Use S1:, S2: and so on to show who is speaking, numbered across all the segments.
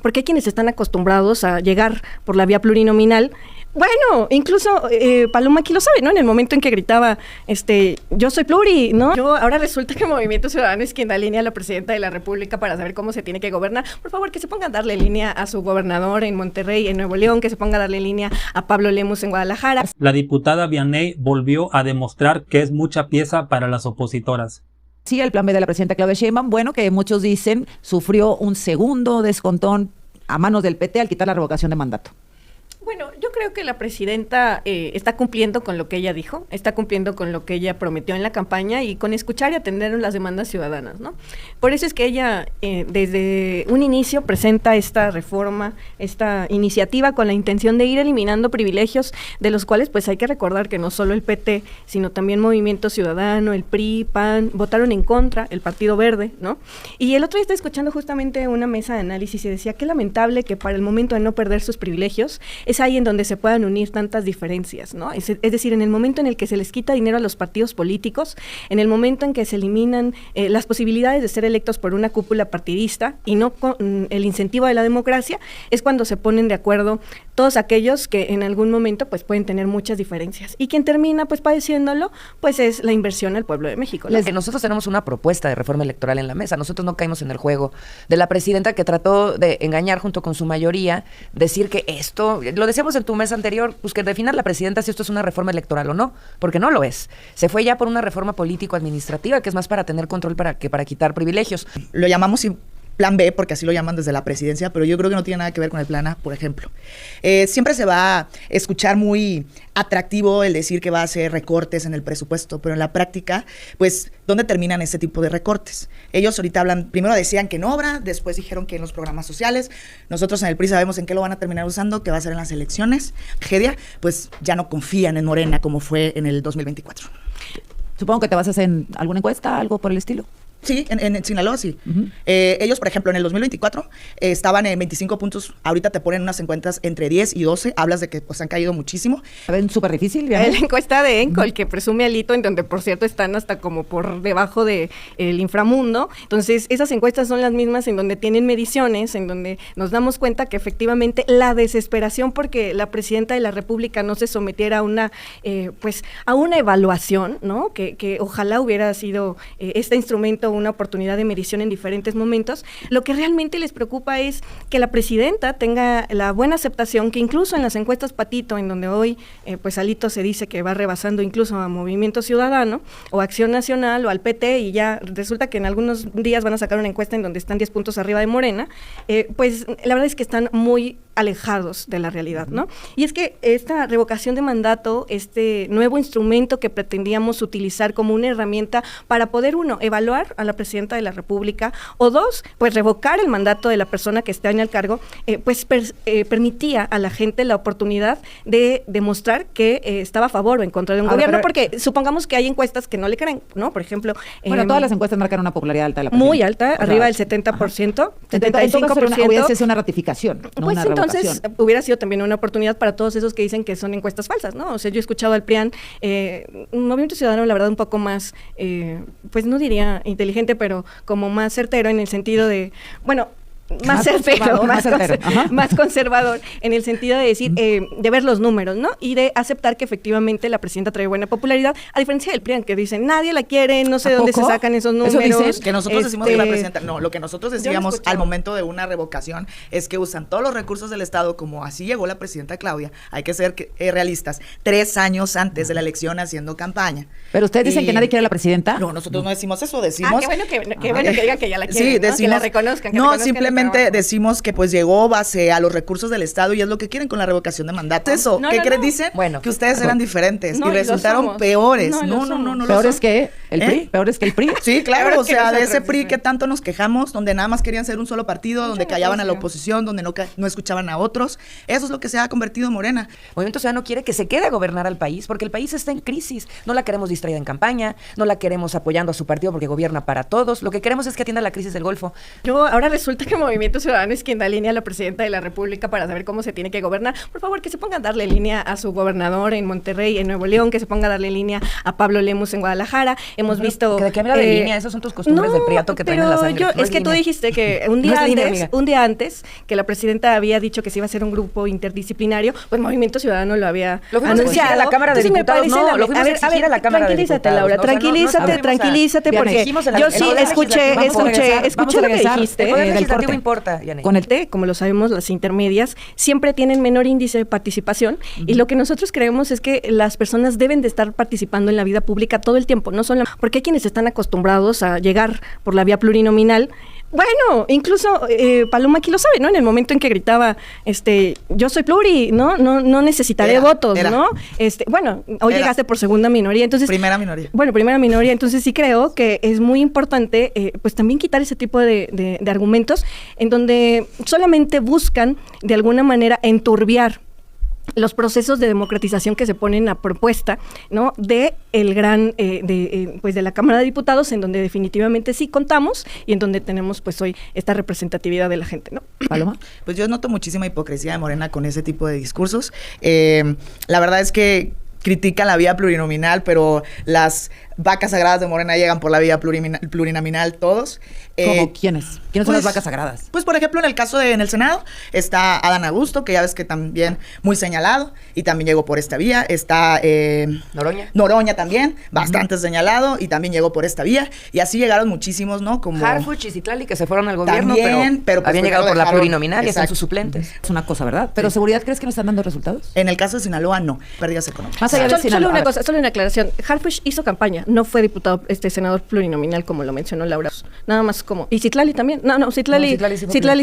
S1: porque hay quienes están acostumbrados a llegar por la vía plurinominal. Bueno, incluso Paloma aquí lo sabe, ¿no? En el momento en que gritaba, yo soy pluri, ¿no? Ahora resulta que Movimiento Ciudadano es quien da línea a la presidenta de la República para saber cómo se tiene que gobernar. Por favor, que se ponga a darle línea a su gobernador en Monterrey, en Nuevo León, que se ponga a darle línea a Pablo Lemus en Guadalajara.
S2: La diputada Vianey volvió a demostrar que es mucha pieza para las opositoras.
S3: Sí, el plan B de la presidenta Claudia Sheinbaum, bueno, que muchos dicen sufrió un segundo descontón a manos del PT al quitar la revocación de mandato.
S1: Bueno, yo creo que la presidenta está cumpliendo con lo que ella dijo, está cumpliendo con lo que ella prometió en la campaña y con escuchar y atender las demandas ciudadanas, ¿no? Por eso es que ella desde un inicio presenta esta reforma, esta iniciativa con la intención de ir eliminando privilegios de los cuales pues hay que recordar que no solo el PT, sino también Movimiento Ciudadano, el PRI, PAN, votaron en contra, el Partido Verde, ¿no? Y el otro día estaba escuchando justamente una mesa de análisis y decía qué lamentable que para el momento de no perder sus privilegios es ahí en donde se puedan unir tantas diferencias, ¿no? Es decir, en el momento en el que se les quita dinero a los partidos políticos, en el momento en que se eliminan las posibilidades de ser electos por una cúpula partidista y no con el incentivo de la democracia, es cuando se ponen de acuerdo todos aquellos que en algún momento pues pueden tener muchas diferencias. Y quien termina pues padeciéndolo, pues es la inversión al pueblo de México, ¿no?
S4: Nosotros tenemos una propuesta de reforma electoral en la mesa. Nosotros no caímos en el juego de la presidenta que trató de engañar junto con su mayoría, decir que esto, lo decíamos en tu mesa anterior, pues que definar la presidenta si esto es una reforma electoral o no, porque no lo es. Se fue ya por una reforma político-administrativa que es más para tener control que para quitar privilegios.
S5: Lo llamamos plan B, porque así lo llaman desde la presidencia, pero yo creo que no tiene nada que ver con el plan A, por ejemplo. Siempre se va a escuchar muy atractivo el decir que va a hacer recortes en el presupuesto, pero en la práctica, pues, ¿dónde terminan ese tipo de recortes? Ellos ahorita primero decían que en obra, después dijeron que en los programas sociales. Nosotros en el PRI sabemos en qué lo van a terminar usando, que va a ser en las elecciones. Gedia, pues, ya no confían en Morena como fue en el 2024.
S3: Supongo que te vas a hacer alguna encuesta, algo por el estilo.
S5: Sí, en Sinaloa sí. Ellos, por ejemplo, en el 2024 estaban en 25 puntos. Ahorita te ponen unas encuestas entre 10 y 12. Hablas de que pues han caído muchísimo.
S3: ¿Ven súper difícil?
S1: La encuesta de Encol, que presume alito, en donde, por cierto, están hasta como por debajo del inframundo. Entonces, esas encuestas son las mismas en donde tienen mediciones, en donde nos damos cuenta que efectivamente la desesperación porque la presidenta de la República no se sometiera a una evaluación, ¿no? Que ojalá hubiera sido este instrumento una oportunidad de medición en diferentes momentos. Lo que realmente les preocupa es que la presidenta tenga la buena aceptación, que incluso en las encuestas Patito, en donde hoy pues Alito se dice que va rebasando incluso a Movimiento Ciudadano o Acción Nacional o al PT, y ya resulta que en algunos días van a sacar una encuesta en donde están 10 puntos arriba de Morena, pues la verdad es que están muy alejados de la realidad, ¿no? Y es que esta revocación de mandato, este nuevo instrumento que pretendíamos utilizar como una herramienta para poder, uno, evaluar a la presidenta de la República, o dos, pues revocar el mandato de la persona que está en el cargo, permitía a la gente la oportunidad de demostrar que estaba a favor o en contra de un gobierno, porque supongamos que hay encuestas que no le creen, ¿no? Por ejemplo...
S3: todas las encuestas marcan una popularidad alta de la presidenta.
S1: Muy alta, arriba del 70%, 75%.
S3: Hubiera sido una ratificación, no
S1: pues
S3: una
S1: entonces
S3: revocación.
S1: Hubiera sido también una oportunidad para todos esos que dicen que son encuestas falsas, ¿no? O sea, yo he escuchado al PRIAN, un Movimiento Ciudadano, la verdad, un poco más, pues no diría inteligente, pero como más certero en el sentido de, bueno, más certero, más conservador, en el sentido de decir, de ver los números, ¿no? Y de aceptar que efectivamente la presidenta trae buena popularidad, a diferencia del PRIAN, que dicen, nadie la quiere, no sé de dónde se sacan esos números.
S5: ¿Eso dices? Que nosotros decimos que la presidenta, no, lo que nosotros decíamos al momento de una revocación es que usan todos los recursos del Estado, como así llegó la presidenta Claudia, hay que ser realistas, 3 años antes de la elección haciendo campaña.
S3: Pero ustedes dicen que nadie quiere a la presidenta.
S5: No, nosotros no decimos eso, decimos...
S1: qué bueno que digan que ya la quieren,
S5: sí,
S1: ¿no?
S5: decimos,
S1: que la reconozcan.
S5: No, simplemente decimos que pues llegó base a los recursos del Estado y es lo que quieren con la revocación de mandato. Eso, ¿qué creen? Dicen que ustedes eran diferentes y resultaron peores. No.
S3: ¿Peores que el PRI? ¿Peores que el PRI?
S5: Sí, claro, o sea, de ese PRI que tanto nos quejamos, donde nada más querían ser un solo partido, donde callaban a la oposición, donde no escuchaban a otros. Eso es lo que se ha convertido en Morena.
S4: Movimiento Ciudadano quiere que se quede a gobernar al país, porque el país está en crisis. No la queremos distraída en campaña, no la queremos apoyando a su partido porque gobierna para todos. Lo que queremos es que atienda la crisis del Golfo.
S1: Ahora resulta que Movimiento Ciudadano es quien da línea a la presidenta de la República para saber cómo se tiene que gobernar. Por favor, que se ponga a darle línea a su gobernador en Monterrey, en Nuevo León, que se ponga a darle línea a Pablo Lemus en Guadalajara. Hemos visto...
S4: ¿De qué habla de línea? Esas son tus costumbres del priato que traen en la sangre.
S1: Es que tú dijiste que un día antes, que la presidenta había dicho que se iba a hacer un grupo interdisciplinario, pues Movimiento Ciudadano lo había anunciado.
S4: A la Cámara de Diputados, lo fuimos a exigir a la Cámara de Diputados.
S1: Tranquilízate, Laura, tranquilízate, porque yo sí escuché lo que dijiste.
S4: El Poder Legislativo importa, Yaney.
S1: Con el T, como lo sabemos, las intermedias siempre tienen menor índice de participación y lo que nosotros creemos es que las personas deben de estar participando en la vida pública todo el tiempo, no solo porque hay quienes están acostumbrados a llegar por la vía plurinominal. Bueno, incluso Paloma aquí lo sabe, ¿no? En el momento en que gritaba, yo soy pluri, ¿no? No necesitaré votos, ¿no? Hoy llegaste por segunda minoría, entonces...
S5: Primera minoría.
S1: Bueno, primera minoría, entonces sí creo que es muy importante, pues también quitar ese tipo de argumentos en donde solamente buscan, de alguna manera, enturbiar los procesos de democratización que se ponen a propuesta, ¿no? De el gran, pues de la Cámara de Diputados, en donde definitivamente sí contamos y en donde tenemos pues hoy esta representatividad de la gente, ¿no?
S3: Paloma.
S5: Pues yo noto muchísima hipocresía de Morena con ese tipo de discursos. La verdad es que critican la vía plurinominal, pero las vacas sagradas de Morena llegan por la vía plurinominal todos.
S3: ¿Cómo quiénes? ¿Quiénes son las vacas sagradas?
S5: Pues, por ejemplo, en el caso en el Senado, está Adán Augusto, que ya ves que también muy señalado, y también llegó por esta vía. Está Noroña también, bastante señalado, y también llegó por esta vía. Y así llegaron muchísimos, ¿no? Como
S4: Harfuch y Citlali, que se fueron al gobierno,
S5: también, pero pues
S4: habían llegado por la plurinominal y están sus suplentes.
S3: Es una cosa, ¿verdad? Pero ¿seguridad crees que no están dando resultados?
S5: En el caso de Sinaloa, no. Pérdidas económicas.
S3: Más allá de Sinaloa.
S1: Solo una cosa, solo una aclaración. Harfuch hizo campaña, no fue diputado, senador plurinominal, como lo mencionó Laura. Nada más como... Y Citlali también. No, Citlali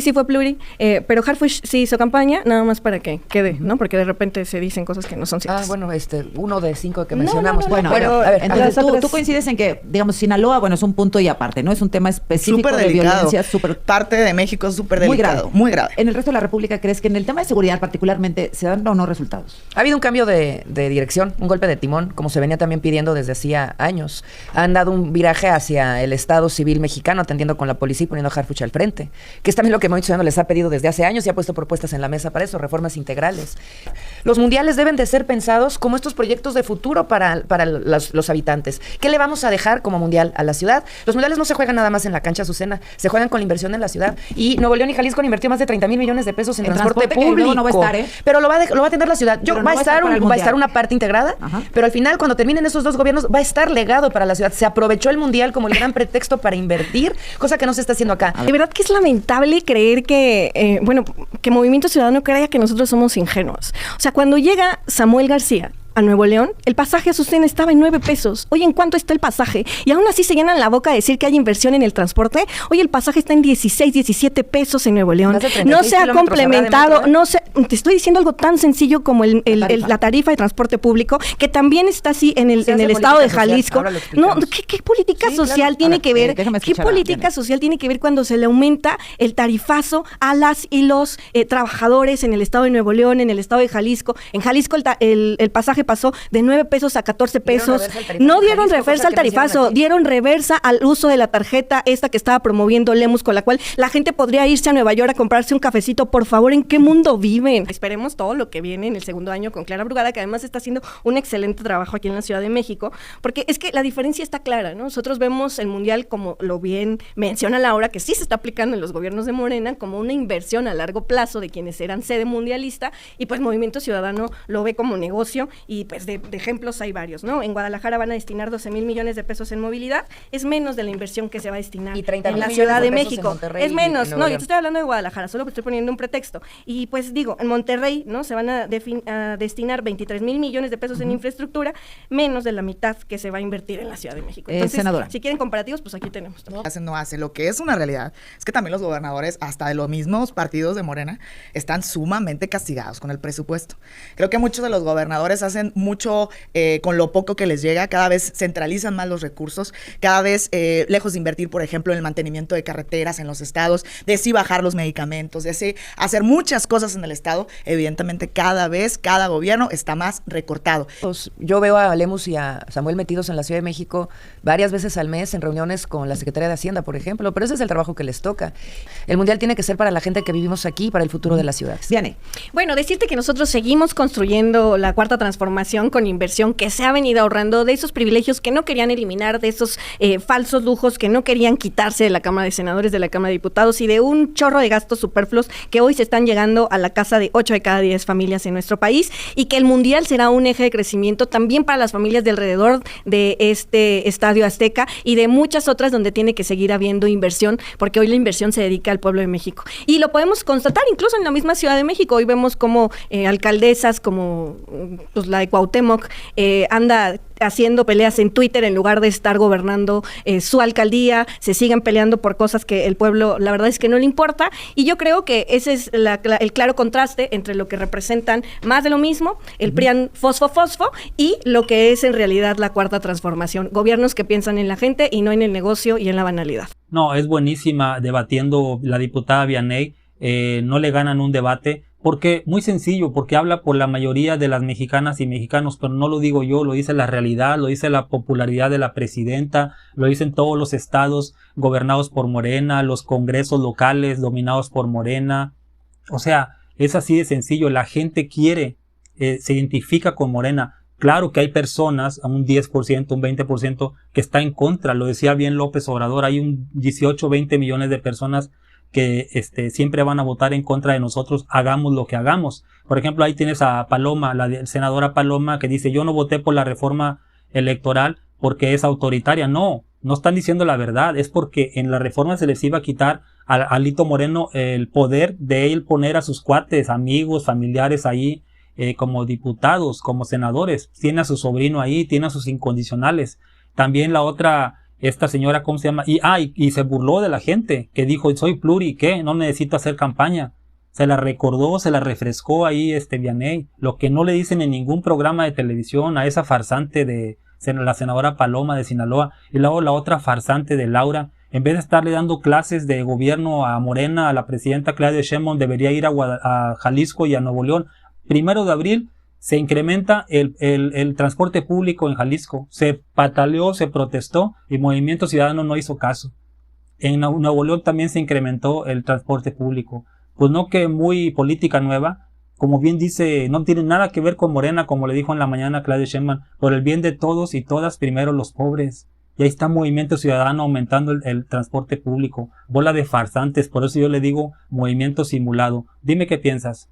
S1: sí fue pluri, pero Harfuch sí hizo campaña, nada más para que quede, ¿no? Porque de repente se dicen cosas que no son ciertas.
S4: Bueno, uno de 5 que mencionamos.
S3: Bueno, a ver, entonces tú coincides en que, digamos, Sinaloa, bueno, es un punto y aparte, ¿no? Es un tema específico
S5: súper
S3: de
S5: delicado.
S3: violencia,
S5: Parte de México es súper delicado. Muy grave.
S3: En el resto de la República, ¿crees que en el tema de seguridad particularmente se dan o no resultados?
S4: Ha habido un cambio de dirección, un golpe de timón, como se venía también pidiendo desde hacía años. Han dado un viraje hacia el Estado civil mexicano, atendiendo con la policía y poniendo a Harfuch al frente, que es también lo que Movimiento Ciudadano les ha pedido desde hace años y ha puesto propuestas en la mesa para eso, reformas integrales. Los mundiales deben de ser pensados como estos proyectos de futuro para los habitantes. ¿Qué le vamos a dejar como mundial a la ciudad? Los mundiales no se juegan nada más en la cancha Azucena, se juegan con la inversión en la ciudad. Y Nuevo León y Jalisco han invertido más de 30,000 millones de pesos en transporte público.
S3: No va a estar,
S4: pero lo va a tener la ciudad. Va a estar una parte integrada, pero al final, cuando terminen esos dos gobiernos, va a estar legado para la ciudad. Se aprovechó el mundial como el gran pretexto para invertir, cosa que no se está haciendo acá.
S1: De verdad que es lamentable creer que, que Movimiento Ciudadano crea que nosotros somos ingenuos. O sea, cuando llega Samuel García a Nuevo León, el pasaje a Azucena estaba en 9 pesos. Oye, ¿en cuánto está el pasaje? Y aún así se llenan la boca a decir que hay inversión en el transporte. Oye, el pasaje está en 16, 17 pesos en Nuevo León. No se ha complementado, te estoy diciendo algo tan sencillo como la tarifa de transporte público, que también está así en el estado de Jalisco. No, ¿qué política social tiene que ver? ¿Qué política social tiene que ver cuando se le aumenta el tarifazo a las y los trabajadores en el estado de Nuevo León, en el estado de Jalisco? En Jalisco el pasaje pasó de 9 pesos a 14 pesos. No dieron reversa al tarifazo, dieron reversa al uso de la tarjeta esta que estaba promoviendo Lemus, con la cual la gente podría irse a Nueva York a comprarse un cafecito. Por favor, ¿en qué mundo viven? Esperemos todo lo que viene en el segundo año con Clara Brugada, que además está haciendo un excelente trabajo aquí en la Ciudad de México, porque es que la diferencia está clara, ¿no? Nosotros vemos el Mundial, como lo bien menciona Laura, que sí se está aplicando en los gobiernos de Morena, como una inversión a largo plazo de quienes eran sede mundialista, y pues Movimiento Ciudadano lo ve como negocio. Y pues de ejemplos hay varios, ¿no? En Guadalajara van a destinar 12,000 millones de pesos en movilidad, es menos de la inversión que se va a destinar en la Ciudad de México. Es menos, no, yo te estoy hablando de Guadalajara, solo estoy poniendo un pretexto. Y pues digo, en Monterrey, ¿no? Se van a destinar 23,000 millones de pesos en infraestructura, menos de la mitad que se va a invertir en la Ciudad de México. Entonces,
S3: senadora,
S1: si quieren comparativos, pues aquí tenemos.
S5: No hace. Lo que es una realidad es que también los gobernadores, hasta de los mismos partidos de Morena, están sumamente castigados con el presupuesto. Creo que muchos de los gobernadores hacen hacen mucho con lo poco que les llega, cada vez centralizan más los recursos, cada vez lejos de invertir, por ejemplo, en el mantenimiento de carreteras en los estados, de sí bajar los medicamentos, de sí hacer muchas cosas en el estado, evidentemente cada vez, cada gobierno está más recortado.
S4: Yo veo a Lemus y a Samuel metidos en la Ciudad de México varias veces al mes en reuniones con la Secretaría de Hacienda, por ejemplo, pero ese es el trabajo que les toca. El Mundial tiene que ser para la gente que vivimos aquí, para el futuro de las ciudades.
S3: Viene.
S1: Bueno, decirte que nosotros seguimos construyendo la cuarta transformación con inversión que se ha venido ahorrando de esos privilegios que no querían eliminar, de esos falsos lujos que no querían quitarse de la Cámara de Senadores, de la Cámara de Diputados y de un chorro de gastos superfluos que hoy se están llegando a la casa de 8 de cada 10 familias en nuestro país, y que el Mundial será un eje de crecimiento también para las familias de alrededor de este Estadio Azteca y de muchas otras donde tiene que seguir habiendo inversión, porque hoy la inversión se dedica al pueblo de México. Y lo podemos constatar incluso en la misma Ciudad de México. Hoy vemos como alcaldesas como pues, la de Cuauhtémoc anda haciendo peleas en Twitter en lugar de estar gobernando su alcaldía, se siguen peleando por cosas que el pueblo, la verdad es que no le importa, y yo creo que ese es el claro contraste entre lo que representan más de lo mismo, el PRIAN fosfo y lo que es en realidad la cuarta transformación, gobiernos que piensan en la gente y no en el negocio y en la banalidad.
S2: No, es buenísima debatiendo la diputada Vianey, no le ganan un debate. Porque, muy sencillo, porque habla por la mayoría de las mexicanas y mexicanos, pero no lo digo yo, lo dice la realidad, lo dice la popularidad de la presidenta, lo dicen todos los estados gobernados por Morena, los congresos locales dominados por Morena. O sea, es así de sencillo, la gente quiere, se identifica con Morena. Claro que hay personas, un 10%, un 20% que está en contra, lo decía bien López Obrador, hay un 18, 20 millones de personas que siempre van a votar en contra de nosotros, hagamos lo que hagamos. Por ejemplo, ahí tienes a Paloma, la senadora Paloma, que dice, yo no voté por la reforma electoral porque es autoritaria. No están diciendo la verdad, es porque en la reforma se les iba a quitar a Alito Moreno el poder de él poner a sus cuates, amigos, familiares ahí, como diputados, como senadores. Tiene a su sobrino ahí, tiene a sus incondicionales. También la otra... Esta señora, ¿cómo se llama? Y se burló de la gente, que dijo, soy pluri, ¿qué? No necesito hacer campaña. Se la recordó, se la refrescó ahí Vianey, lo que no le dicen en ningún programa de televisión a esa farsante de la senadora Paloma de Sinaloa, y luego la otra farsante de Laura, en vez de estarle dando clases de gobierno a Morena, a la presidenta Claudia Sheinbaum, debería ir a Jalisco y a Nuevo León. 1 de abril se incrementa el transporte público en Jalisco. Se pataleó, se protestó y Movimiento Ciudadano no hizo caso. En Nuevo León también se incrementó el transporte público. Pues no, que muy política nueva, como bien dice, no tiene nada que ver con Morena, como le dijo en la mañana Claudia Sheinbaum, por el bien de todos y todas, primero los pobres. Y ahí está Movimiento Ciudadano aumentando el transporte público. Bola de farsantes, por eso yo le digo movimiento simulado. Dime qué piensas.